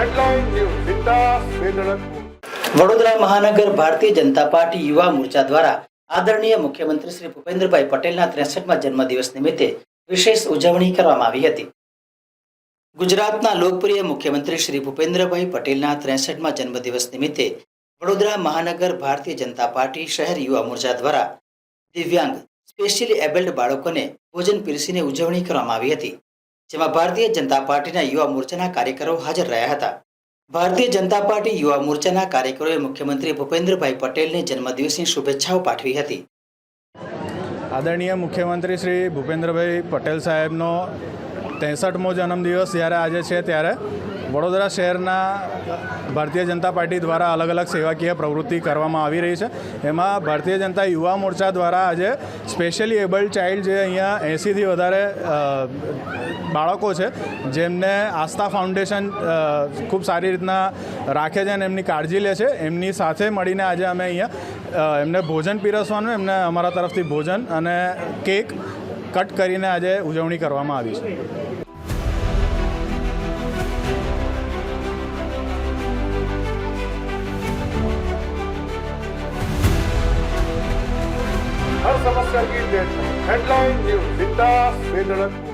Headline news સીધા વેદળકપુર। વડોદરા મહાનગર Bharatiya Janata party યુવા મોરચા દ્વારા આદરણીય મુખ્યમંત્રી શ્રી ભૂપેન્દ્રભાઈ પટેલના 63મા જન્મદિવસ નિમિત્તે વિશેષ ઉજવણી કરવામાં આવી હતી। ગુજરાતના લોકપ્રિય મુખ્યમંત્રી શ્રી ભૂપેન્દ્રભાઈ પટેલના 63મા જન્મદિવસ નિમિત્તે વડોદરા મહાનગર ભારતીય જનતા પાર્ટી શહેર યુવા મોરચા દ્વારા દિવ્યાંગ સ્પેશિયલી એબલ્ડ બાળકોને ભોજન પીરસીને ઉજવણી કરવામાં આવી હતી, જેમાં ભારતીય જનતા પાર્ટીના યુવા મોરચાના કાર્યકરો હાજર રહ્યા હતા। ભારતીય જનતા પાર્ટી યુવા મોરચાના કાર્યકરોએ મુખ્યમંત્રી ભૂપેન્દ્રભાઈ પટેલને જન્મદિવસની શુભેચ્છાઓ પાઠવી હતી। આદરણીય મુખ્યમંત્રી શ્રી ભૂપેન્દ્રભાઈ પટેલ સાહેબનો 63મો જન્મદિવસ જ્યારે આજે છે, ત્યારે વડોદરા શહેરના ભારતીય જનતા પાર્ટી દ્વારા અલગ અલગ સેવાકીય પ્રવૃત્તિ કરવામાં આવી રહી છે। એમાં ભારતીય જનતા યુવા મોરચા દ્વારા આજે સ્પેશિયલી એબલ્ડ ચાઇલ્ડ જે અહીંયા 80થી વધારે બાળકો છે, જેમને આસ્થા ફાઉન્ડેશન ખૂબ સારી રીતના રાખે છે અને એમની કાળજી લે છે, એમની સાથે મળીને આજે અમે અહીંયા એમને ભોજન પીરસવાનું, એમને અમારા તરફથી ભોજન અને કેક કટ કરીને આજે ઉજવણી કરવામાં આવી છે। हर समस्या की डेडलाइन हेडलाइन न्यूज સીધા વેદળકપુર।